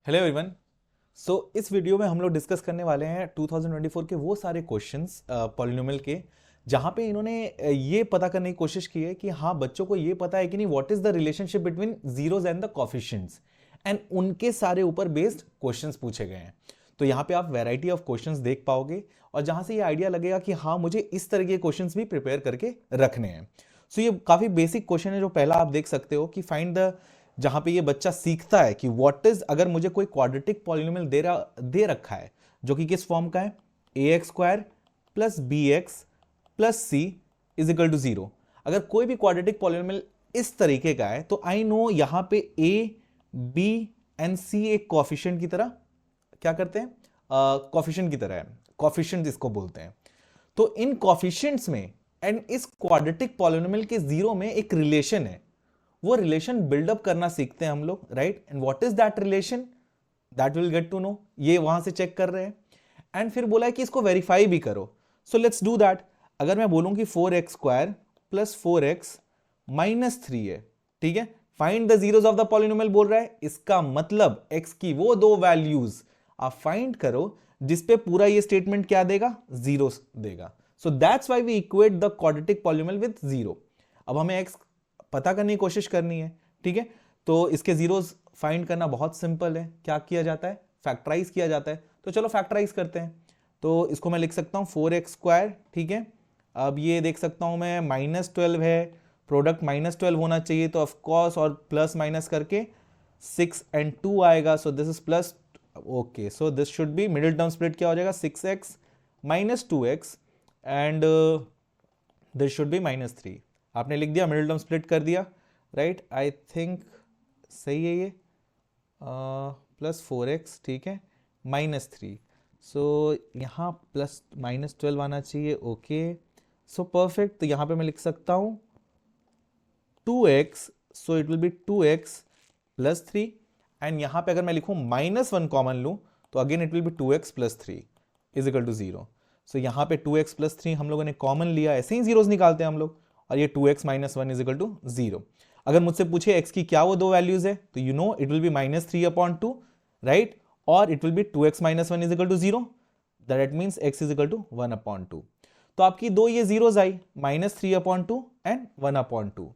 Hello everyone. इस video में हम लोग डिस्कस करने वाले हैं 2024 के वो सारे क्वेश्चंस पॉलिनोमियल के जहां पे इन्होंने ये पता करने की कोशिश की है कि हाँ बच्चों को ये पता है कि नहीं what is the relationship between zeros and the coefficients and उनके सारे ऊपर बेस्ड क्वेश्चंस पूछे गए हैं। तो यहाँ पे आप वैरायटी ऑफ क्वेश्चंस देख पाओगे और जहां से ये आइडिया लगेगा कि हाँ मुझे इस तरह के क्वेश्चंस भी प्रिपेयर करके रखने हैं। ये काफी बेसिक क्वेश्चन है। जो पहला आप देख सकते हो कि फाइंड द, जहां पे ये बच्चा सीखता है कि व्हाट इज, अगर मुझे कोई क्वाड्रेटिक पॉलिनोमियल दे रखा है जो कि किस फॉर्म का है, a x square plus b x plus c is equal to zero. अगर कोई भी क्वाड्रेटिक पॉलिनोमियल इस तरीके का है तो आई नो यहां पे ए बी एंड सी एक कोफिशिएंट की तरह क्या करते हैं, कोफिशिएंट की तरह है, कोफिशिएंट इसको बोलते हैं। तो इन कोफिशिएंट्स में एंड इस क्वाड्रेटिक पॉलिनोमियल के जीरो में एक रिलेशन है, वो रिलेशन बिल्डअप करना सीखते हैं हम लोग, right. And what is that relation, that will get to know. ये वहां से चेक कर रहे हैं एंड फिर बोला है कि इसको वेरीफाई भी करो। So let's do that. अगर मैं बोलूं कि 4x square plus 4x minus 3 है, ठीक है, find the zeros of the polynomial बोल रहा है, इसका मतलब x की वो दो वैल्यूज आप फाइंड करो जिसपे पूरा ये स्टेटमेंट क्या देगा, जीरोस देगा। So that's why we equate the quadratic polynomial with zero. अब हमें x पता करने की कोशिश करनी है, ठीक है। तो इसके जीरोस फाइंड करना बहुत सिंपल है। क्या किया जाता है, फैक्टराइज किया जाता है। तो चलो फैक्टराइज करते हैं। तो इसको मैं लिख सकता हूं 4x स्क्वायर, ठीक है। अब ये देख सकता हूं मैं -12 है, प्रोडक्ट -12 होना चाहिए, तो ऑफकोर्स और प्लस माइनस करके 6 एंड 2 आएगा। So this is plus, okay, so this should be middle term split क्या हो जाएगा, 6x minus 2x and this should be -3। आपने लिख दिया, मिडिल टर्म स्प्लिट कर दिया, राइट। आई थिंक सही है ये, प्लस 4x, ठीक है, -3। सो यहाँ प्लस -12 आना चाहिए, ओके, सो परफेक्ट। तो यहाँ पे मैं लिख सकता हूँ 2x, so it will be 2x plus 3 and यहाँ पे अगर मैं लिखूँ -1 कॉमन लूँ तो again it will be 2x plus 3 is equal to 0। So यहाँ पे 2x प्लस 3 हम लोगों ने कॉमन लिया, ऐसे ही जीरोस निकालते हैं हम लोग, और ये 2x minus 1 is equal to 0। अगर मुझसे पूछे x की क्या वो दो वैल्यूज है तो you know it will be -3/2, right, और it will be 2x minus 1 is equal to 0, that means x is equal to 1/2। तो आपकी दो ये जीरोस आई, -3/2 एंड 1/2।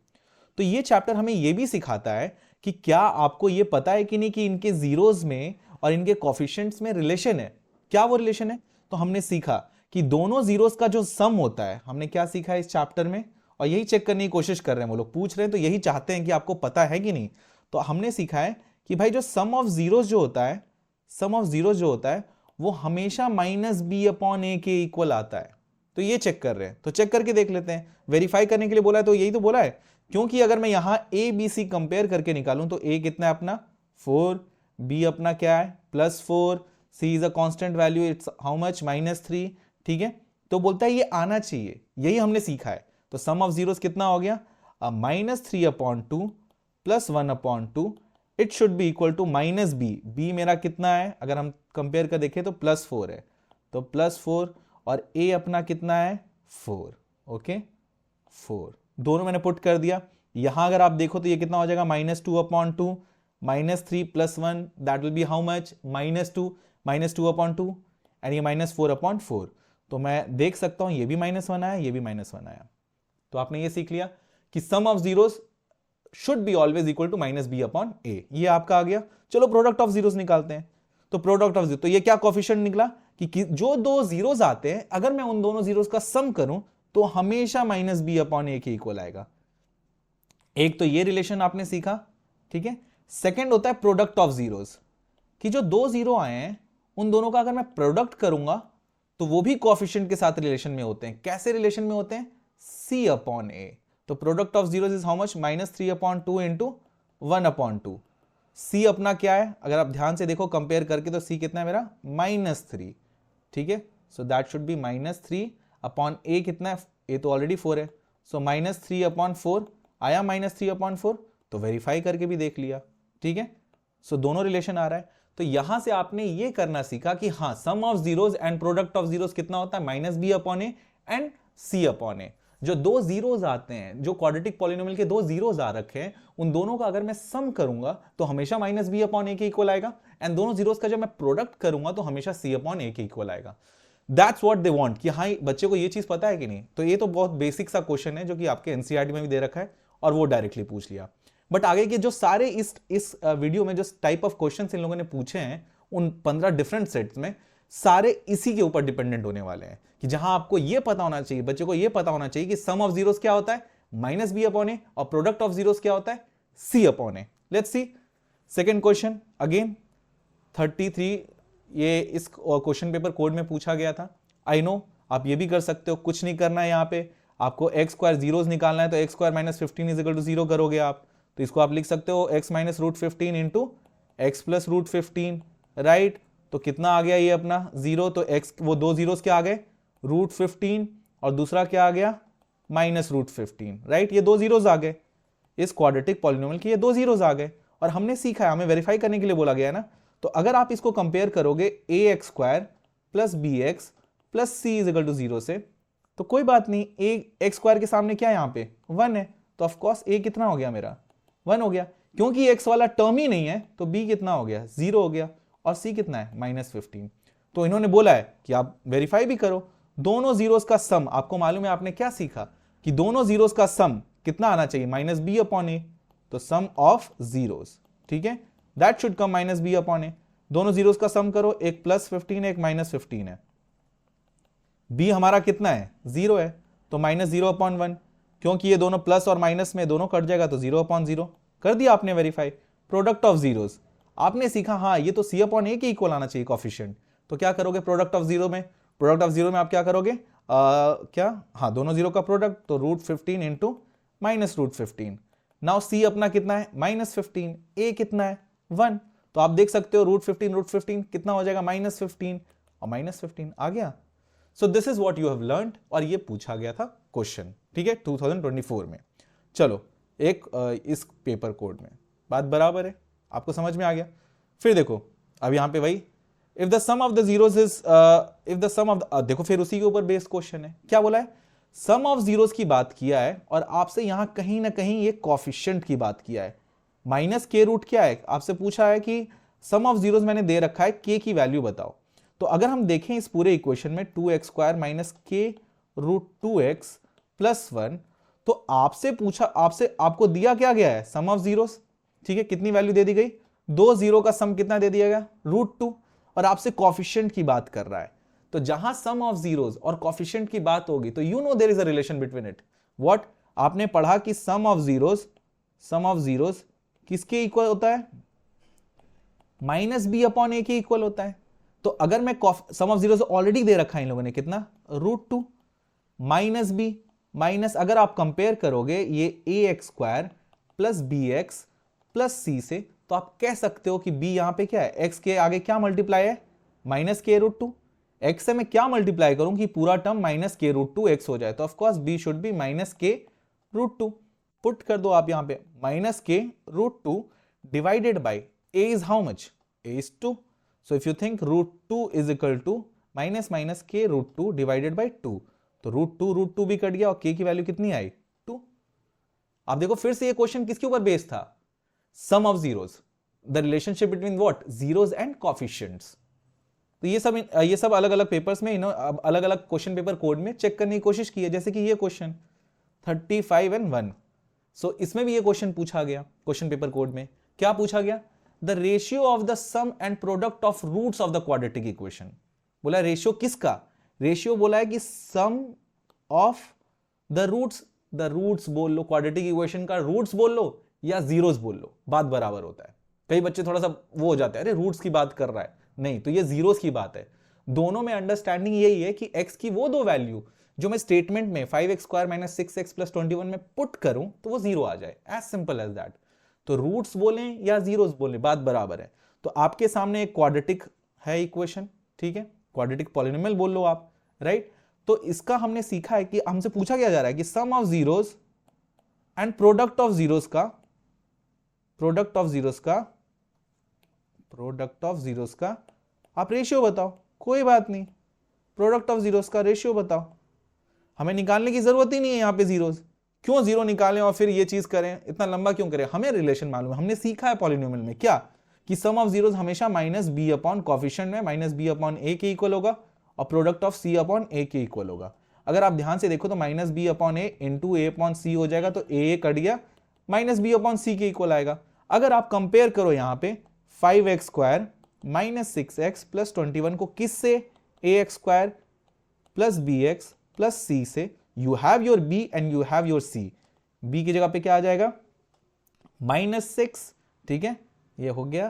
तो ये चैप्टर हमें ये भी सिखाता है कि क्या आपको ये पता है कि नहीं कि इनके जीरोस में और इनके कोफिशिएंट्स में रिलेशन है। क्या वो रिलेशन है, तो हमने सीखा कि दोनों जीरोस का जो सम होता है, हमने क्या सीखा है इस चैप्टर में, और यही चेक करने की कोशिश कर रहे हैं। वो लोग पूछ रहे हैं तो यही चाहते हैं कि आपको पता है कि नहीं। तो हमने सीखा है कि भाई जो सम ऑफ जीरोस जो होता है, सम ऑफ जीरोस जो होता है वो हमेशा -b/a के इक्वल आता है। तो ये चेक कर रहे हैं, तो चेक करके देख लेते हैं। वेरीफाई करने के लिए बोला है तो यही तो बोला है, क्योंकि अगर मैं यहां ए बी सी कंपेयर करके निकालूं तो ए कितना है अपना 4, बी अपना क्या है +4, c is a constant value, it's how much -3, ठीक है। तो बोलता है ये आना चाहिए, यही हमने सीखा है। तो सम ऑफ जीरोस कितना हो गया, -3/2 plus 1/2, it should be equal to -b। b मेरा कितना है, अगर हम कंपेयर कर देखें तो +4 है, तो +4, और a अपना कितना है 4, ओके 4, दोनों मैंने पुट कर दिया। यहां अगर आप देखो तो ये कितना हो जाएगा, -2/2 -3 + 1, that will be how much, -2/2 and ये -4/4। तो मैं देख सकता हूं ये भी -1 आया, ये भी -1 आया। तो आपने ये सीख लिया कि sum of zeros should be always equal to -b/a। ये आपका आ गया। चलो प्रोडक्ट ऑफ जीरोस निकालते हैं। तो प्रोडक्ट ऑफ जीरो, तो ये क्या कोफिशिएंट निकला कि जो दो जीरोस आते हैं अगर मैं उन दोनों जीरोस का सम करूं तो हमेशा -b/a के इक्वल आएगा। एक तो ये रिलेशन आपने सीखा, ठीक है। सेकंड होता है प्रोडक्ट ऑफ जीरोस, कि जो दो जीरो आए हैं उन दोनों का अगर मैं प्रोडक्ट करूंगा तो वो भी कोफिशिएंट के साथ रिलेशन में होते हैं। कैसे रिलेशन में होते हैं, c/a। तो product of zeros is how much, -3/2 into 1/2। c अपना क्या है, अगर आप ध्यान से देखो कंपेयर करके तो c कितना है मेरा -3, ठीक है। So that should be -3/a, कितना है, a तो ऑलरेडी 4 है, सो -3/4 आया, -3/4, तो वेरीफाई करके भी देख लिया, ठीक है। सो दोनों रिलेशन आ रहा है। तो यहां से आपने ये करना सीखा कि हाँ sum of zeros and product of zeros कितना होता है, -b/a एंड c/a। जो दो जीरोस आते हैं, जो क्वाड्रेटिक पॉलिनोमियल के दो जीरोस आ रखे हैं, उन दोनों का अगर मैं सम करूंगा तो हमेशा माइनस बी अपॉन ए के इक्वल आएगा, एंड दोनों जीरोस का जब मैं प्रोडक्ट करूंगा तो हमेशा सी अपॉन ए के इक्वल आएगा। दैट्स व्हाट दे वांट, कि हाँ बच्चे को ये चीज पता है कि नहीं। तो ये तो बहुत बेसिक सा क्वेश्चन है जो कि आपके एनसीईआरटी में भी दे रखा है और वो डायरेक्टली पूछ लिया। बट आगे के जो सारे इस वीडियो में जो टाइप ऑफ क्वेश्चन इन लोगों ने पूछे हैं उन 15 डिफरेंट सेट्स में, सारे इसी के ऊपर डिपेंडेंट होने वाले हैं, कि जहां आपको यह पता होना चाहिए, बच्चे को यह पता होना चाहिए कि सम ऑफ जीरोस क्या होता है, माइनस बी अपॉन ए, और प्रोडक्ट ऑफ जीरोस क्या होता है, c upon a. Let's see second question again 33, ये इस क्वेश्चन पेपर कोड में पूछा गया था। आई नो आप ये भी कर सकते हो, कुछ नहीं करना है, यहां पे आपको एक्स स्क्वायर जीरोस निकालना है, तो x square minus 15 is equal to 0 करोगे आप, तो इसको आप लिख सकते हो x minus root 15 into x plus root 15, right. तो कितना आ गया ये अपना 0, तो x वो दो जीरोस क्या आ गए, रूट 15, और दूसरा क्या आ गया, माइनस रूट 15, राइट। ये दो जीरोस आ गए, इस क्वाड्रेटिक पॉलिनोमियल के ये दो जीरोस आ गए, और हमने सीखा है, हमें वेरीफाई करने के लिए बोला गया है ना। तो अगर आप इसको कंपेयर करोगे a x square plus b x plus c is equal to 0 से, तो कोई बात नहीं, ए एक्स स्क्वायर के सामने क्या है यहाँ पे 1 है, तो ऑफकोर्स ए कितना हो गया मेरा 1 हो गया, क्योंकि एक्स वाला टर्म ही नहीं है तो बी कितना हो गया 0 हो गया, और सी कितना है माइनस 15। तो इन्होंने बोला है कि आप वेरीफाई भी करो, दोनों जीरोस का सम, आपको मालूम है आपने क्या सीखा कि दोनों जीरोस का सम कितना आना चाहिए, माइनस बी अपॉन ए, तो सम ऑफ जीरोस, ठीक है, that should come minus b upon a. दोनों जीरोस का सम करो, एक प्लस 15 एक माइनस 15 है, बी हमारा कितना है 0 है, तो माइनस 0 अपॉन 1, क्योंकि ये दोनों प्लस और माइनस में दोनों कट जाएगा, तो 0 अपॉन 0 कर दिया आपने वेरीफाई। प्रोडक्ट ऑफ जीरोस आपने सीखा, हाँ ये तो सी अपॉन ए के इक्वल आना चाहिए कोफिशिएंट, तो क्या करोगे प्रोडक्ट ऑफ जीरो में, प्रोडक्ट ऑफ जीरो में आप क्या करोगे, क्या, हाँ दोनों जीरो का प्रोडक्ट, तो root 15 into minus root 15। Now see अपना कितना है माइनस 15, ए कितना है 1, तो आप देख सकते हो रूट 15 कितना हो जाएगा माइनस 15, और माइनस 15 आ गया। So this is what you have learned, और ये पूछा गया था क्वेश्चन, ठीक है 2024 में। चलो एक इस पेपर कोड में बात बराबर है, आपको समझ में आ गया। फिर देखो अब यहां पे वही, if the sum of the zeros is, if the sum of देखो फिर उसी के ऊपर बेस्ड क्वेश्चन है, क्या बोला है, सम ऑफ जीरोस की बात किया है, और आपसे यहां कहीं ना कहीं ये कोफिशिएंट की बात किया है। माइनस के रूट क्या है, आपसे पूछा है कि सम ऑफ जीरोस मैंने दे रखा है, के की वैल्यू बताओ। तो अगर हम देखें इस पूरे इक्वेशन में 2x स्क्वायर माइनस के रूट 2x प्लस 1, तो आपसे पूछा, आपको दिया क्या गया है सम ऑफ जीरोस, ठीक है, कितनी वैल्यू दे दी गई, दो जीरो का सम कितना दे दिया गया रूट 2, और आपसे कोफिशिएंट की बात कर रहा है। तो जहां सम ऑफ जीरोस और कोफिशिएंट की बात होगी तो you know there is a relation between it. What, आपने पढ़ा कि सम ऑफ जीरोस किसके इक्वल होता है, माइनस बी अपॉन ए के इक्वल होता है। तो अगर मैं सम ऑफ जीरोस ऑलरेडी दे रखा है इन लोगों ने, कितना रूट 2 माइनस बी, माइनस अगर आप कंपेयर करोगे ये a x square plus b x plus c से, तो आप कह सकते हो कि बी यहां पे क्या है, एक्स के आगे क्या मल्टीप्लाई है माइनस के रूट 2, एक्स से मैं क्या मल्टीप्लाई करूं कि पूरा टर्म माइनस के रूट 2 एक्स हो जाए, तो of course b should be minus के रूट 2। पुट कर दो आप यहां पे माइनस के root 2 divided by a is how much, a is 2, so if you think root 2 is equal to minus minus के रूट 2 डिवाइडेड बाई 2, तो रूट टू भी कट गया, और के की वैल्यू कितनी आई 2। आप देखो फिर से ये क्वेश्चन किसके ऊपर बेस्ड था, sum of zeros, the relationship between what zeros and coefficients. तो ये सब अलग अलग पेपर्स में अलग अलग क्वेश्चन पेपर कोड में चेक करने की कोशिश की है, जैसे कि ये क्वेश्चन 35 एंड 1। सो इसमें भी ये क्वेश्चन पूछा गया क्वेश्चन पेपर कोड में, क्या पूछा गया, the ratio of the sum and product of roots of the quadratic equation. बोला रेशियो किसका, रेशियो बोला है कि सम ऑफ द रूट्स बोल लो, क्वाड्रेटिक इक्वेशन का रूट्स बोल लो या जीरोस बोल लो, बात बराबर होता है। कई बच्चे थोड़ा सा वो हो जाते हैं, अरे रूट्स की बात कर रहा है, नहीं तो ये जीरोस की बात है। दोनों में अंडरस्टैंडिंग यही है कि x की वो दो वैल्यू जो मैं स्टेटमेंट में 5x square minus 6x plus 21 में पुट करूं तो वो जीरो आ जाए, एज सिंपल एज दैट। तो रूट्स बोलें या जीरोस बोलें बात बराबर है। तो आपके सामने एक क्वाड्रेटिक है इक्वेशन, ठीक है, क्वाड्रेटिक पॉलिनोमियल बोल लो आप, राइट। तो इसका हमने सीखा है कि हमसे पूछा क्या जा रहा है कि sum of zeros and product of zeros का आप रेशियो बताओ, कोई बात नहीं, प्रोडक्ट ऑफ जीरोस का रेशियो बताओ। हमें निकालने की जरूरत ही नहीं है यहाँ पे जीरोस। क्यों जीरो निकालें और फिर ये चीज करें, इतना लंबा क्यों करें? हमें रिलेशन मालूम है, हमने सीखा है पॉलिनोमियल में क्या, कि सम ऑफ जीरोस हमेशा माइनस बी अपॉन कॉफिशिएंट में माइनस बी अपॉन ए के इक्वल होगा और प्रोडक्ट ऑफ सी अपॉन ए के इक्वल होगा। अगर आप ध्यान से देखो तो minus b upon a into a upon सी हो जाएगा, तो ए कट गया, माइनस बी अपॉन सी के इक्वल आएगा। अगर आप कंपेयर करो यहाँ पे 5x square minus 6x plus 21 को किससे, a x square plus b x plus c से, you have your b and you have your c, b की जगह पे क्या आ जाएगा -6, ठीक है, ये हो गया,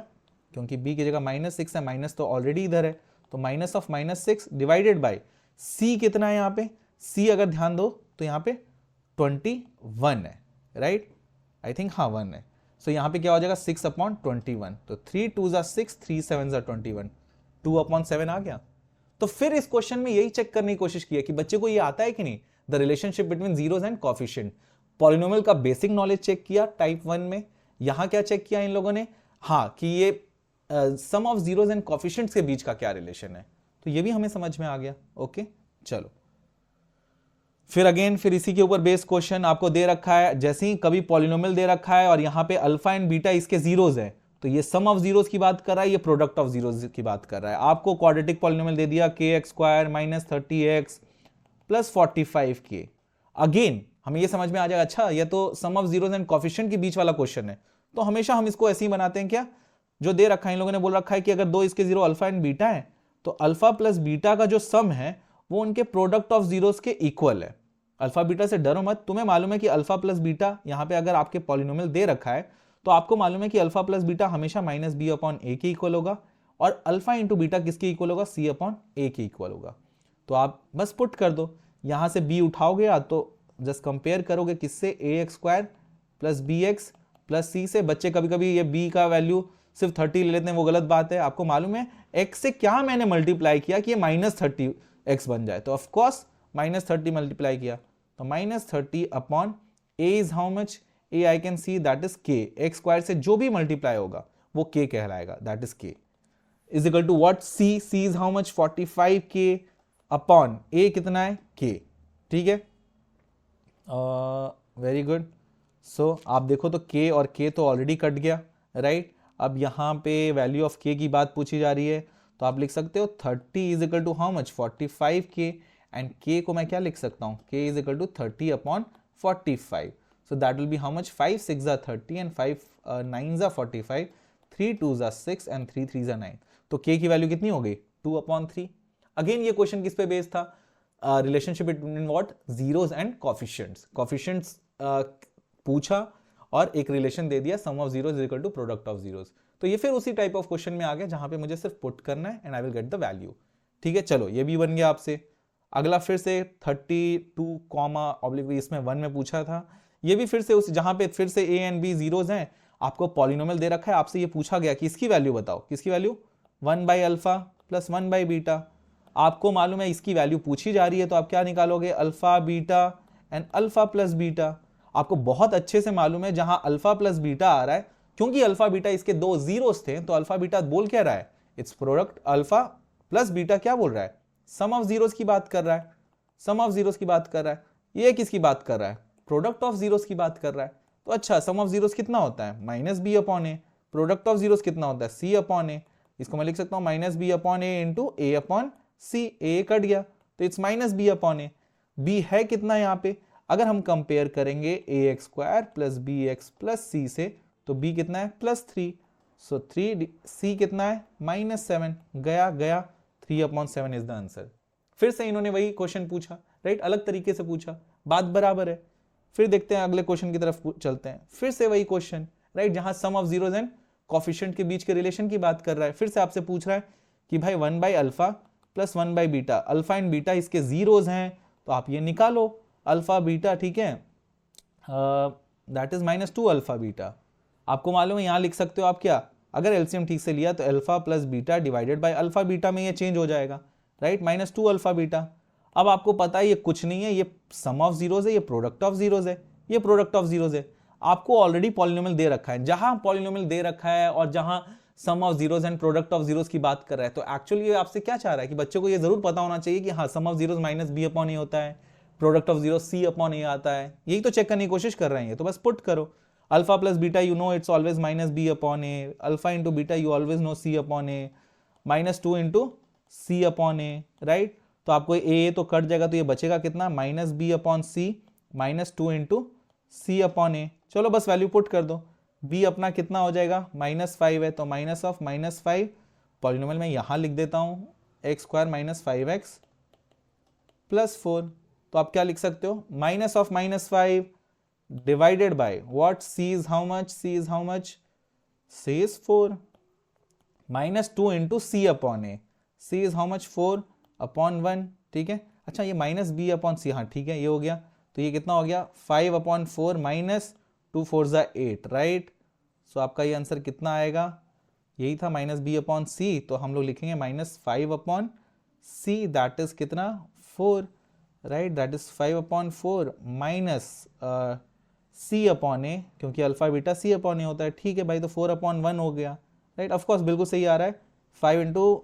क्योंकि b की जगह -6 है, माइनस तो ऑलरेडी इधर है, तो minus of -6 divided by c कितना है यहाँ पे, c अगर ध्यान दो तो यहाँ पे 21 है, राइट, आई थिंक हाँ 1 है, सो यहाँ पे क्या हो जाएगा 6 अपॉन 21, तो 3 2 6, 3 7 21, 2 अपॉन 7 आ गया। तो फिर इस क्वेश्चन में यही चेक करने की कोशिश की है कि बच्चे को ये आता है कि नहीं, the relationship between zeros and coefficient. Polynomial का बेसिक नॉलेज चेक किया टाइप 1 में, यहां क्या चेक किया इन लोगों ने, हाँ कि ये सम ऑफ जीरोस एंड कोएफिशिएंट्स के बीच का क्या रिलेशन है, तो ये भी हमें समझ में आ गया। ओके चलो, फिर अगेन फिर इसी के ऊपर बेस क्वेश्चन आपको दे रखा है, जैसे ही कभी पॉलिनोमियल दे रखा है और यहाँ पे अल्फा एंड बीटा इसके जीरोस है, तो ये सम ऑफ जीरोस की बात कर रहा है, ये प्रोडक्ट ऑफ जीरोस की बात कर रहा है। आपको क्वाड्रेटिक पॉलिनोमियल दे दिया के x square minus 30x plus 45k, again हमें ये समझ में आ जाएगा, अच्छा ये तो सम ऑफ जीरोस एंड कोएफिशिएंट के बीच वाला क्वेश्चन है, तो हमेशा हम इसको ऐसे ही बनाते हैं क्या, जो दे रखा है इन लोगों ने बोल रखा है कि अगर दो इसके जीरो अल्फा एंड बीटा है, तो अल्फा प्लस बीटा का जो सम है वो उनके प्रोडक्ट ऑफ जीरोस के इक्वल है। अल्फा बीटा से डरो मत, तुम्हें मालूम है कि अल्फा प्लस बीटा यहाँ पे अगर आपके पॉलिनोमियल दे रखा है तो आपको मालूम है कि अल्फा प्लस बीटा हमेशा माइनस बी अपॉन ए के इक्वल होगा और अल्फा इंटू बीटा किसके इक्वल होगा, सी अपॉन ए के इक्वल होगा। तो आप बस पुट कर दो, यहां से बी उठाओगे या तो जस्ट कंपेयर करोगे किससे, a x square plus b x plus c से। बच्चे कभी कभी ये बी का वैल्यू सिर्फ 30 ले लेते हैं, वो गलत बात है। आपको मालूम है एक्स से क्या मैंने मल्टीप्लाई किया कि ये -30x बन जाए, तो ऑफकोर्स -30 मल्टीप्लाई किया, तो -30 upon a is how much, uh I can see that is k, x square से जो भी मल्टीप्लाई होगा वो के कहलाएगा, that is k is equal to what, c, c is how much 45k upon a कितना है के, ठीक है, वेरी गुड। सो आप देखो तो के और के तो ऑलरेडी कट गया, राइट। अब यहाँ पे वैल्यू ऑफ के की बात पूछी जा रही है, तो आप लिख सकते हो 30 is equal to how much 45k, and k को मैं क्या लिख सकता हूँ, k is equal to 30 upon 45, so that will be how much, 5 6 are 30 and 5 9 are 45, 3 2 are 6 and 3 3 are 9, तो k की वैल्यू कितनी हो गई 2 अपॉन 3। अगेन ये क्वेश्चन किस पे बेस्ड था, relationship between what, zeros and coefficients, coefficients पूछा और एक रिलेशन दे दिया, sum of zeros is equal to product of zeros. तो ये फिर उसी टाइप ऑफ क्वेश्चन में आ गया जहां पे मुझे सिर्फ पुट करना है and I will get the value, ठीक है। चलो ये भी बन गया आपसे। अगला फिर से 32 कॉमा ऑब्लिक इसमें 1 में पूछा था, ये भी फिर से उस जहां पे फिर से ए एंड बी जीरोस हैं, आपको पॉलिनोमियल दे रखा है, आपसे ये पूछा गया कि इसकी वैल्यू बताओ, किसकी value, 1 by alpha plus 1 by beta. आपको मालूम है इसकी वैल्यू पूछी जा रही है, तो आप क्या निकालोगे, alpha beta and alpha plus beta. आपको बहुत अच्छे से मालूम है जहां अल्फा प्लस बीटा आ रहा है, क्योंकि अल्फा बीटा इसके दो जीरोस थे, तो अल्फा बीटा बोल क्या रहा है, it's product, alpha plus beta क्या बोल रहा है, सम ऑफ जीरोस की बात कर रहा है, सम ऑफ जीरोस की बात कर रहा है। ये किसकी बात कर रहा है, प्रोडक्ट ऑफ जीरोस की बात कर रहा है। तो अच्छा सम ऑफ जीरोस कितना होता है, minus b upon a, product of zeros कितना होता है, सी अपॉन ए। इसको मैं लिख सकता हूं minus b upon a into a upon c, a cut गया तो it's minus b upon a. B है कितना यहाँ पे, अगर हम कंपेयर करेंगे a x square plus b x plus c से, तो बी कितना है +3, सो 3, सी कितना है -7, गया गया 3 अपॉन 7 इज द आंसर। फिर से इन्होंने वही क्वेश्चन पूछा, राइट, अलग तरीके से पूछा, बात बराबर है। फिर देखते हैं अगले क्वेश्चन की तरफ चलते हैं, फिर से वही क्वेश्चन, राइट, जहां sum of zeros and coefficient के बीच के रिलेशन की बात कर रहा है। फिर से आपसे पूछ रहा है कि भाई 1 by alpha plus 1 by beta, alpha and beta इसके जीरोस हैं, तो आप ये निकालो अल्फा बीटा, ठीक है, दैट इज -2 अल्फा बीटा। आपको मालूम है यहां लिख सकते हो आप क्या, अगर एलसीएम ठीक से लिया तो alpha plus beta divided by alpha beta में ये चेंज हो जाएगा, राइट, -2 अल्फा बीटा। अब आपको पता है ये कुछ नहीं है, ये सम ऑफ जीरोस है, ये प्रोडक्ट ऑफ जीरोस है, ये प्रोडक्ट ऑफ जीरोस है। आपको ऑलरेडी पॉलिनोमियल दे रखा है, जहां पॉलिनोमियल दे रखा है और जहां sum of zeros and product of zeros की बात कर रहा है, तो एक्चुअली आपसे क्या चाह रहा है कि बच्चों को ये जरूर पता होना चाहिए कि हाँ sum of zeros minus b upon a होता है, product of zero c upon a आता है, यही तो चेक करने की कोशिश कर रहे हैं, तो बस पुट करो alpha plus beta you know it's always minus b upon a, alpha into beta you always know c upon a, -2 into c upon a, right. तो आपको ए तो कट जाएगा, तो ये बचेगा कितना, माइनस बी अपॉन सी -2 इंटू सी अपॉन ए। चलो बस वैल्यू पुट कर दो, b अपना कितना हो जाएगा, -5 है, तो माइनस ऑफ -5 पॉलिनोमियल में यहां लिख देता हूं x² - 5x + 4। तो आप क्या लिख सकते हो, minus of -5 divided by what, c is how much, c is how much, c is 4, -2 into c upon a, c is how much, 4/1, ठीक है। अच्छा ये माइनस बी अपॉन सी, हाँ ठीक है ये हो गया, तो ये कितना हो गया 5/4 -2 4 = 8, राइट। सो आपका ये आंसर कितना आएगा, यही था -b अपॉन सी, तो हम लोग लिखेंगे -5/c, दैट इज कितना 4, right, that is 5/4 minus c upon a, क्योंकि alpha beta c upon a होता है, ठीक है भाई, तो 4/1 हो गया, राइट। ऑफकोर्स बिल्कुल सही आ रहा है, 5 इंटू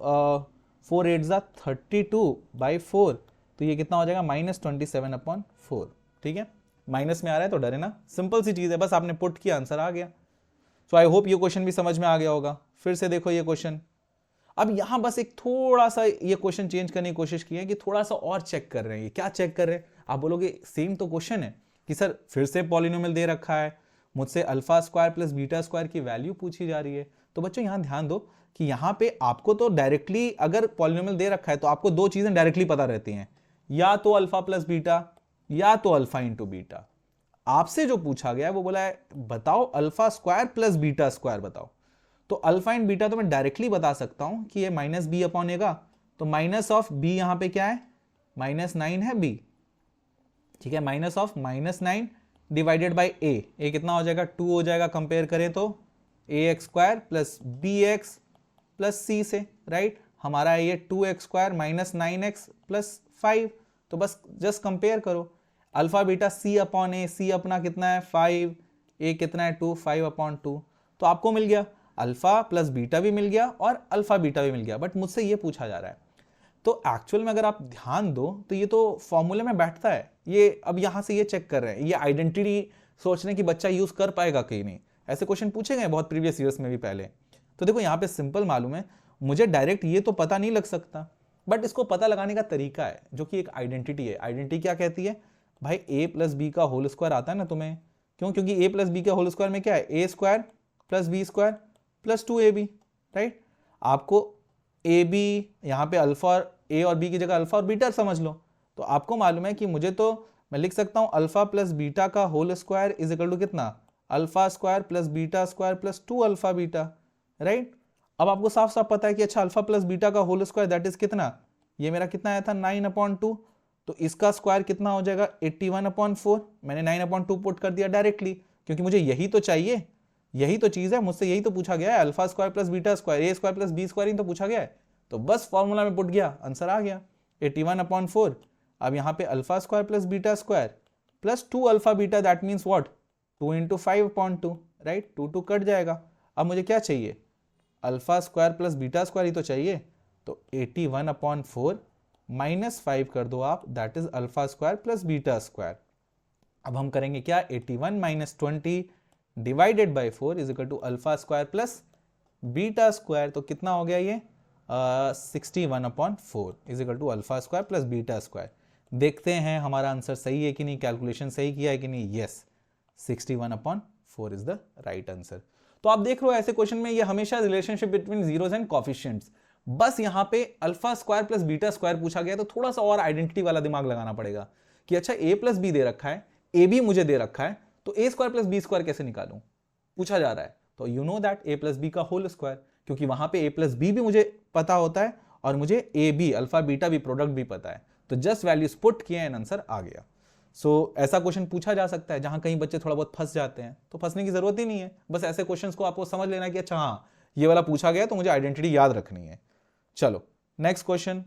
4 8 = 32/4, तो ये कितना हो जाएगा -27/4, ठीक है। माइनस में आ रहा है तो डरे ना, सिंपल सी चीज है, बस आपने पुट किया आंसर आ गया। सो आई होप ये क्वेश्चन भी समझ में आ गया होगा। फिर से देखो ये क्वेश्चन, अब यहां बस एक थोड़ा सा ये क्वेश्चन चेंज करने की कोशिश की है कि थोड़ा सा और चेक कर रहे हैं। ये क्या चेक कर रहे हैं, आप बोलोगे सेम तो क्वेश्चन है कि सर फिर से पॉलिनोमियल दे रखा है, मुझसे α² + β² की वैल्यू पूछी जा रही है। तो बच्चों यहां ध्यान दो कि यहां पे आपको तो डायरेक्टली अगर पॉलिनोमियल दे रखा है तो आपको दो चीजें डायरेक्टली पता रहती हैं, या तो अल्फा प्लस बीटा या तो अल्फा इंटू बीटा। आपसे जो पूछा गया है वो बोला है बताओ α² + β² बताओ। तो अल्फा एंड बीटा तो मैं डायरेक्टली बता सकता हूं कि ये -b अपॉन ए का, तो माइनस ऑफ b यहां पे क्या है, -9 है b, ठीक है, minus of -9 divided by a कितना हो जाएगा 2 हो जाएगा, कंपेयर करें तो ax² + bx + c से, राइट। हमारा है ये 2x² - 9x + 5, तो बस जस्ट कंपेयर करो, alpha beta c upon a, c अपना कितना है 5, a कितना है 2, 5/2, तो आपको मिल गया अल्फा प्लस बीटा भी मिल गया और अल्फा बीटा भी मिल गया। बट मुझसे ये पूछा जा रहा है, तो एक्चुअल में अगर आप ध्यान दो तो ये तो फॉर्मूले में बैठता है, ये अब यहां से ये चेक कर रहे हैं, ये आइडेंटिटी सोचने की बच्चा यूज कर पाएगा कहीं नहीं, ऐसे क्वेश्चन पूछे गए बहुत प्रीवियस ईयर्स में भी पहले। तो देखो यहाँ पे सिंपल मालूम है, मुझे डायरेक्ट ये तो पता नहीं लग सकता, बट इसको पता लगाने का तरीका है जो कि एक आइडेंटिटी है। आइडेंटिटी क्या कहती है भाई, a + b का होल स्क्वायर आता है ना तुम्हें, क्यों, क्योंकि a + b का होल स्क्वायर में क्या है, a² + b² + 2ab, राइट। आपको ए बी यहाँ पे अल्फा और ए और बी की जगह अल्फा और बीटा समझ लो, तो आपको मालूम है कि मुझे तो मैं लिख सकता हूँ अल्फा प्लस बीटा का whole square is equal to कितना, α² + β² + 2α बीटा, राइट। अब आपको साफ साफ पता है कि अच्छा अल्फा प्लस बीटा का होल स्क्वायर दैट इज कितना, ये मेरा कितना आया था 9/2, तो इसका स्क्वायर कितना हो जाएगा 81/4। मैंने 9/2 पुट कर दिया डायरेक्टली, क्योंकि मुझे यही तो चाहिए, यही तो चीज है, मुझसे यही तो पूछा गया है, alpha square plus beta square, a square plus b square ही तो पूछा गया है, तो बस फॉर्मूला में पुट गया, आंसर आ गया 81/4। अब यहाँ पे alpha square plus beta square plus 2α beta, that means what 2 × 5/2, right, 2 cut जाएगा। अब मुझे क्या चाहिए, alpha square plus beta square ही तो चाहिए, तो 81/4 -5 कर दो आप, that is alpha square plus beta square. अब हम करेंगे क्या, 81 - 20 divided by 4 is equal to alpha square plus beta square, तो कितना हो गया ये 61/4 is equal to alpha square plus beta square. देखते हैं हमारा आंसर सही है कि नहीं, कैलकुलेशन सही किया है कि नहीं, yes 61/4 is the right answer. तो आप देख रहे हो ऐसे क्वेश्चन में ये हमेशा relationship between zeros and coefficients, बस यहाँ पे alpha square plus beta square पूछा गया, तो थोड़ा सा और आइडेंटिटी वाला दिमाग लगाना पड़ेगा कि अच्छा a प्लस बी दे रखा है, ए बी मुझे दे रखा है, तो a square plus b square कैसे निकालूं, पूछा जा रहा है, तो you know that a plus b का होल स्क्वायर, क्योंकि वहां पे a प्लस बी भी मुझे पता होता है और मुझे ए बी अल्फा बीटा भी प्रोडक्ट भी पता है, तो जस्ट वैल्यूज पुट किए एंड आंसर आ गया। सो ऐसा क्वेश्चन पूछा जा सकता है जहां कहीं बच्चे थोड़ा बहुत फंस जाते हैं, तो फंसने की जरूरत ही नहीं है, बस ऐसे क्वेश्चंस को आपको समझ लेना कि अच्छा हाँ ये वाला पूछा गया तो मुझे आइडेंटिटी याद रखनी है। चलो नेक्स्ट क्वेश्चन,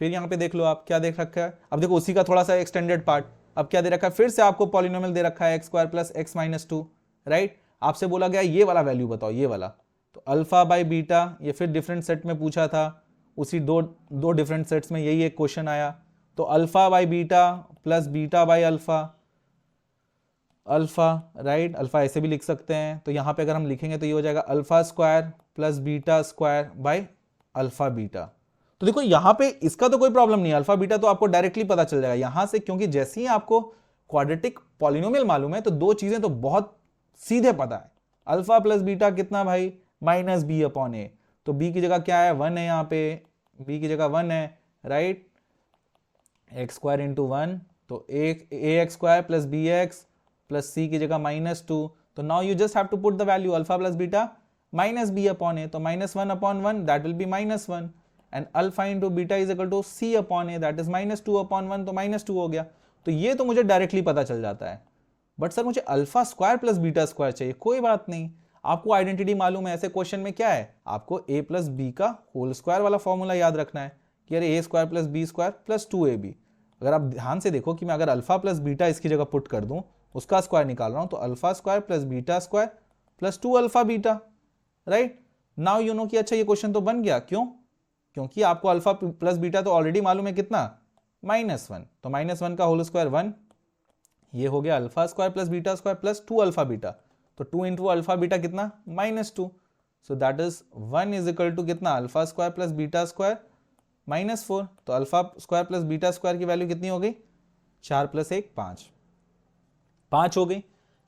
फिर यहाँ पे देख लो आप क्या देख रखा है, अब देखो उसी का थोड़ा सा एक्सटेंडेड पार्ट। अब क्या दे रखा है, फिर से आपको पॉलिनोमियल दे रखा है x² + x - 2, राइट। आपसे बोला गया ये वाला वैल्यू बताओ, ये वाला, तो अल्फा बाई बीटा, ये फिर डिफरेंट सेट में पूछा था, उसी दो डिफरेंट सेट्स में यही एक क्वेश्चन आया, तो alpha by beta plus beta by alpha, alpha right, alpha ऐसे भी लिख सकते हैं। तो यहां पे अगर हम लिखेंगे तो ये हो जाएगा alpha square plus beta square by alpha beta. तो देखो यहां पे इसका तो कोई प्रॉब्लम नहीं है, अल्फा बीटा तो आपको डायरेक्टली पता चल जाएगा यहां से, क्योंकि जैसे ही आपको क्वाड्रेटिक पॉलिनोमियल मालूम है तो दो चीजें तो बहुत सीधे पता है। अल्फा प्लस बीटा कितना भाई, माइनस बी अपॉन ए, तो बी की जगह क्या है, 1 है, यहाँ पे बी की जगह 1 है राइट, एक्स स्क्वायर इंटू 1, तो a x square plus b x plus c की जगह -2, तो now you just have to put the value alpha plus beta minus b upon a, तो -1 upon 1 that will be -1, and alpha into beta is equal to c upon a that is -2 upon 1, तो -2 हो गया। तो ये तो मुझे directly पता चल जाता है, बट सर मुझे alpha square plus beta square चाहिए। कोई बात नहीं, आपको आइडेंटिटी मालूम है, ऐसे क्वेश्चन में क्या है, आपको ए प्लस बी का होल स्क्वायर वाला फॉर्मूला याद रखना है कि अरे a square plus b square plus 2ab। अगर आप ध्यान से देखो कि मैं अगर अल्फा प्लस बीटा इसकी जगह पुट कर दूं, उसका स्क्वायर निकाल रहा हूं, तो alpha square plus beta square plus 2 alpha beta, right. Now you know कि अच्छा ये क्वेश्चन तो बन गया, क्यों, क्योंकि आपको अल्फा प्लस बीटा तो ऑलरेडी मालूम है कितना, -1, तो -1 का होल स्क्वायर 1, ये हो गया alpha square plus beta square plus 2 alpha beta, तो 2 इंटू अल्फा बीटा कितना, -2, so that is 1 is equal to कितना, alpha square plus beta square -4, तो alpha square plus beta square की वैल्यू कितनी हो गई, 4 + 1 5 हो गई।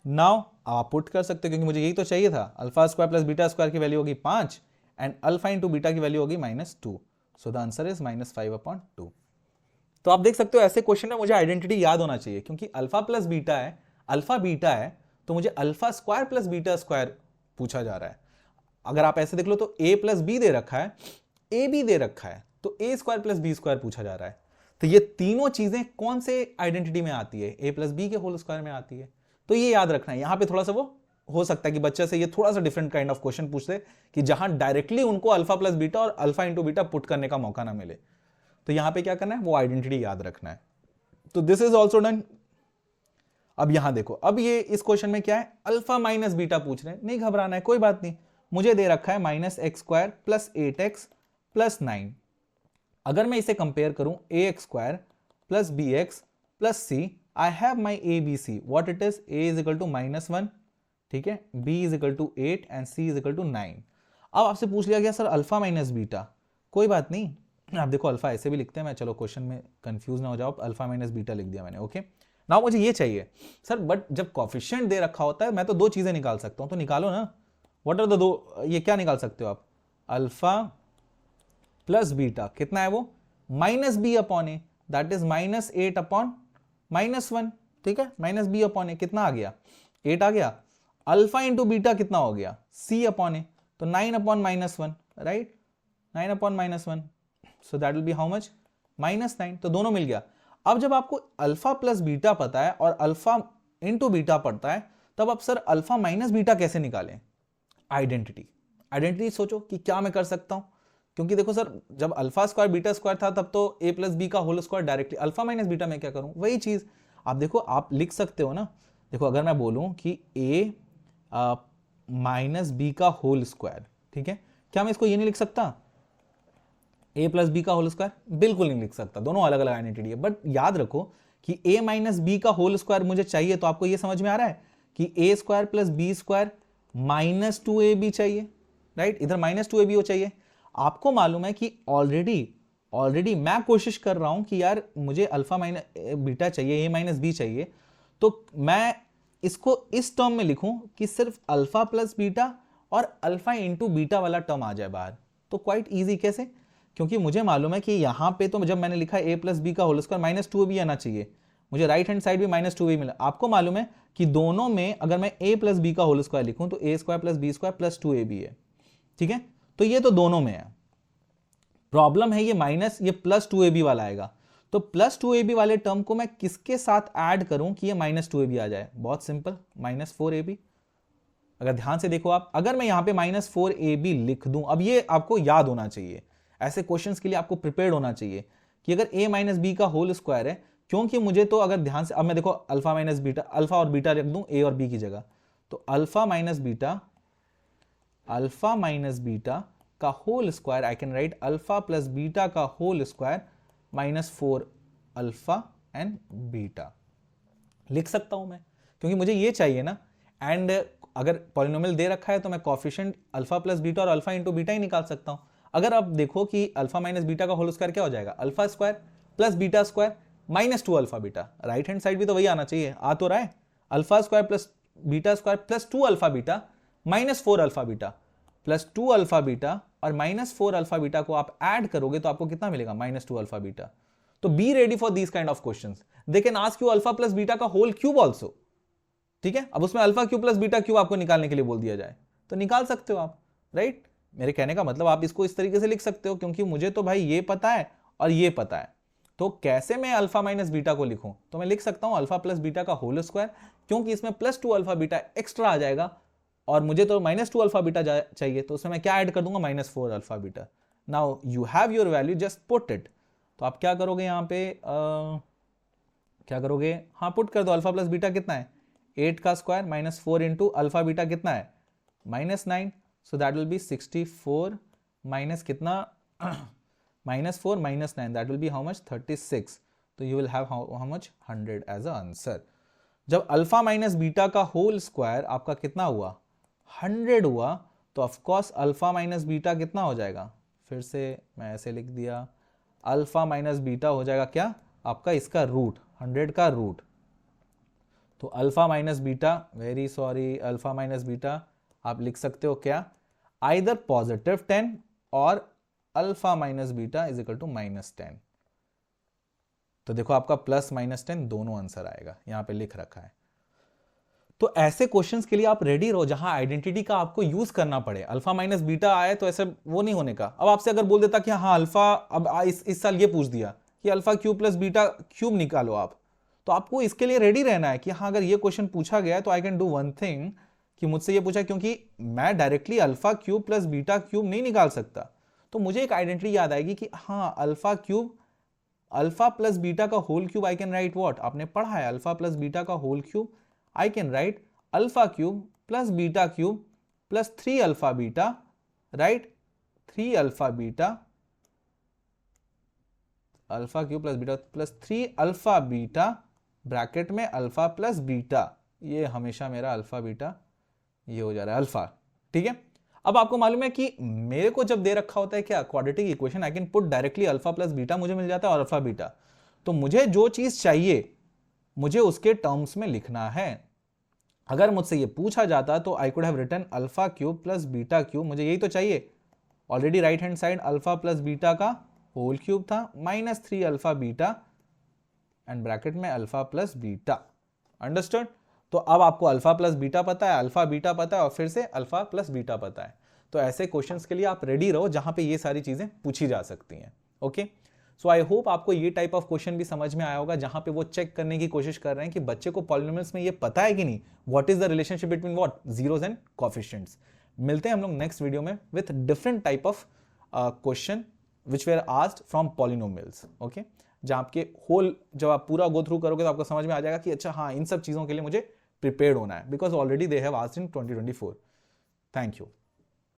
नाउ आप पुट कर सकते हो, क्योंकि मुझे यही तो चाहिए था, alpha square plus beta square की वैल्यू होगी 5 एंड अल्फा इंटू बीटा की वैल्यू होगी -2, सो द आंसर इज -5/2। तो आप देख सकते हो ऐसे क्वेश्चन में मुझे आइडेंटिटी याद होना चाहिए, क्योंकि अल्फा प्लस बीटा है, अल्फा बीटा है, तो मुझे alpha square plus beta square पूछा जा रहा है। अगर आप ऐसे देख लो तो a प्लस बी दे रखा है, ए बी दे रखा है, तो ए स्क्वायर प्लस बी स्क्वायर पूछा जा रहा है। तो ये तीनों चीजें कौन से आइडेंटिटी में आती है, ए प्लस बी के होल स्क्वायर में आती है। तो ये याद रखना है। यहां पे थोड़ा सा वो हो सकता है कि बच्चे से ये थोड़ा सा डिफरेंट काइंड ऑफ क्वेश्चन पूछते कि जहां डायरेक्टली उनको अल्फा प्लस बीटा और अल्फा इंटू बीटा पुट करने का मौका ना मिले। तो यहां पे क्या करना है, वो आइडेंटिटी याद रखना है। तो दिस इज ऑल्सो डन। अब यहां देखो, अब ये इस क्वेश्चन में क्या है, अल्फा माइनस बीटा पूछ रहे हैं, नहीं घबराना है, कोई बात नहीं। मुझे दे रखा है -x² प्लस 8x प्लस 9। अगर मैं इसे कंपेयर करूं ax² plus bx plus c, I have my abc, what it is, a is equal to -1, ठीक है, b is equal to 8 and c is equal to 9। अब आपसे पूछ लिया गया सर अल्फा माइनस बीटा, कोई बात नहीं, आप देखो अल्फा ऐसे भी लिखते हैं, मैं चलो क्वेश्चन में कंफ्यूज ना हो जाओ, अल्फा माइनस बीटा लिख दिया मैंने, ओके। नाउ मुझे ये चाहिए सर, बट जब कोफिशिएंट दे रखा होता है मैं तो दो चीजें निकाल सकता हूं, तो निकालो ना। व्हाट आर द दो, ये क्या निकाल सकते हो आप, अल्फा प्लस बीटा कितना है वो, -b upon a, that is -8 upon -1, ठीक है, -b अपॉन ए कितना आ गया, 8 आ गया। अल्फा इंटू बीटा कितना हो गया, c अपॉन ए, तो 9 upon -1, right, 9 upon -1, so that will be how much, -9, तो दोनों मिल गया। अब जब आपको अल्फा प्लस बीटा पता है और अल्फा इंटू बीटा पड़ता है, तब आप सर अल्फा माइनस बीटा कैसे निकालें, आइडेंटिटी सोचो कि क्या मैं कर सकता हूं। क्योंकि देखो सर, जब अल्फा स्क्वायर बीटा स्क्वायर था तब तो a प्लस बी का whole square directly, alpha minus beta में क्या करूं, वही चीज आप देखो, आप लिख सकते हो ना। देखो अगर मैं बोलूं कि a माइनस बी का होल स्क्वायर, ठीक है, क्या मैं इसको ये नहीं लिख सकता, a प्लस बी का होल स्क्वायर, बिल्कुल नहीं लिख सकता, दोनों अलग अलग आइडेंटिटी है। बट याद रखो कि a माइनस बी का होल स्क्वायर मुझे चाहिए, तो आपको ये समझ में आ रहा है कि a square plus b square -2ab चाहिए, राइट, इधर -2ab हो चाहिए। आपको मालूम है कि ऑलरेडी मैं कोशिश कर रहा हूं कि यार मुझे अल्फा माइनस बीटा चाहिए, a माइनस बी चाहिए, तो मैं इसको इस टर्म में लिखूं कि सिर्फ अल्फा प्लस बीटा और अल्फा इंटू बीटा वाला टर्म आ जाए बाहर। तो क्वाइट इजी, कैसे, क्योंकि मुझे मालूम है कि यहां पे तो जब मैंने लिखा a प्लस बी का होल स्क्वायर -2ab आना चाहिए, मुझे राइट हैंड साइड भी -2ab मिला। आपको मालूम है कि दोनों में अगर मैं a प्लस बी का होल स्क्वायर लिखूं तो a square plus b square plus 2ab है, ठीक है, तो ये तो दोनों में है। प्रॉब्लम है ये माइनस, ये प्लस 2ab वाला आएगा, तो प्लस 2ab वाले टर्म को मैं किसके साथ ऐड करूं कि ये -2ab आ जाए, बहुत सिंपल, -4ab। अगर ध्यान से देखो आप, अगर मैं यहां पे -4ab लिख दूं, अब ये आपको याद होना चाहिए, ऐसे क्वेश्चंस के लिए आपको प्रिपेयर्ड होना चाहिए कि अगर a माइनस बी का होल स्क्वायर है, क्योंकि मुझे तो अगर ध्यान से, अब मैं देखो अल्फा माइनस बीटा, अल्फा और बीटा लिख दूं a और b की जगह, तो अल्फा माइनस बीटा का whole square, I can write alpha plus beta का whole square -4 alpha and beta लिख सकता हूं मैं, क्योंकि मुझे ये चाहिए ना। एंड अगर पॉलिनोमियल दे रखा है तो मैं कोफिशिएंट अल्फा प्लस बीटा और अल्फा इंटू बीटा ही निकाल सकता हूं। अगर आप देखो कि अल्फा माइनस बीटा का होल स्क्वायर क्या हो जाएगा, alpha square plus beta square minus 2 alpha beta. Right hand side भी तो वही आना चाहिए, आ तो रहा है, alpha square plus beta square plus 2 alpha beta minus 4 alpha beta plus 2 alpha beta और माइनस 4 अल्फा बीटा को आप ऐड करोगे तो आपको कितना मिलेगा, माइनस 2 अल्फा बीटा। तो be ready for these kind of questions. They can ask you alpha plus beta का होल क्यूब आल्सो, ठीक है। अब उसमें alpha cube plus beta cube आपको निकालने के लिए बोल दिया जाए तो निकाल सकते हो आप, राइट। मेरे कहने का मतलब आप इसको इस तरीके से लिख सकते हो, क्योंकि मुझे तो भाई ये पता है और ये पता है, तो कैसे मैं अल्फा माइनस बीटा को लिखूं, तो मैं लिख सकता हूं अल्फा प्लस बीटा का होल स्क्वायर, क्योंकि इसमें प्लस 2 अल्फा बीटा एक्स्ट्रा आ जाएगा और मुझे तो माइनस 2 अल्फा बीटा चाहिए, तो उसमें मैं क्या ऐड कर दूंगा, minus 4 alpha beta. Now you have your value, just put it. तो आप क्या करोगे यहाँ पे, क्या करोगे, हाँ पुट कर दो। अल्फा प्लस बीटा कितना है, 8 का square minus 4 into alpha beta कितना है, minus 9, so that will be 64 minus कितना minus 4 minus 9, that will be how much, 36। तो you will have how much, 100 as a answer. जब अल्फा माइनस बीटा का whole square आपका कितना हुआ, 100 हुआ, तो ऑफकोर्स अल्फा माइनस बीटा कितना हो जाएगा, फिर से मैं ऐसे लिख दिया, अल्फा माइनस बीटा हो जाएगा क्या आपका, इसका रूट, 100 का रूट। तो alpha minus beta, very sorry, alpha minus beta आप लिख सकते हो क्या, आइदर पॉजिटिव 10 और alpha minus beta is equal to minus 10। तो देखो आपका प्लस माइनस 10 दोनों आंसर आएगा, यहां पे लिख रखा है। तो ऐसे क्वेश्चंस के लिए आप रेडी रहो जहां आइडेंटिटी का आपको यूज करना पड़े। अल्फा माइनस बीटा आए तो ऐसे वो नहीं होने का। अब आपसे अगर बोल देता कि हाँ अल्फा, अब इस साल ये पूछ दिया कि alpha cube plus beta cube निकालो आप, तो आपको इसके लिए रेडी रहना है कि हाँ अगर ये क्वेश्चन पूछा गया है तो I can do one thing, कि मुझसे ये पूछा, क्योंकि मैं directly alpha cube plus beta cube नहीं निकाल सकता, तो मुझे एक आइडेंटिटी याद आएगी कि हाँ alpha cube, alpha plus beta का whole cube I can write what, आपने पढ़ा है अल्फा प्लस बीटा का whole cube, I can write alpha cube plus beta cube plus 3 alpha beta, right, 3 alpha beta, alpha cube plus beta plus 3 alpha beta bracket में alpha plus beta, ये हमेशा मेरा alpha beta ये हो जा रहा है अल्फा, ठीक है। अब आपको मालूम है कि मेरे को जब दे रखा होता है क्या, quadratic equation, I can put directly alpha plus beta मुझे मिल जाता है और अल्फा बीटा, तो मुझे जो चीज चाहिए मुझे उसके टर्म्स में लिखना है। अगर मुझसे ये पूछा जाता तो I could have written alpha cube plus beta cube, मुझे यही तो चाहिए, already right hand side alpha plus beta का होल क्यूब था minus 3 alpha beta and bracket में अल्फा प्लस बीटा, अंडरस्टूड। तो अब आपको अल्फा प्लस बीटा पता है, अल्फा बीटा पता है और फिर से अल्फा प्लस बीटा पता है। तो ऐसे क्वेश्चंस के लिए आप रेडी रहो जहां पे ये सारी चीजें पूछी जा सकती हैं, ओके। सो आई होप आपको ये टाइप ऑफ क्वेश्चन भी समझ में आया होगा, जहां पे वो चेक करने की कोशिश कर रहे हैं कि बच्चे को पॉलिनोमियल्स में ये पता है कि नहीं, what is the relationship between what, zeros and coefficients. मिलते हैं हम लोग नेक्स्ट वीडियो में with different type of question which where asked from polynomials, okay. जहां आपके होल, जब आप पूरा गो थ्रू करोगे तो आपको समझ में आ जाएगा कि अच्छा हाँ इन सब चीजों के लिए मुझे प्रिपेयर्ड होना है, because already they have asked in 2024। Thank you.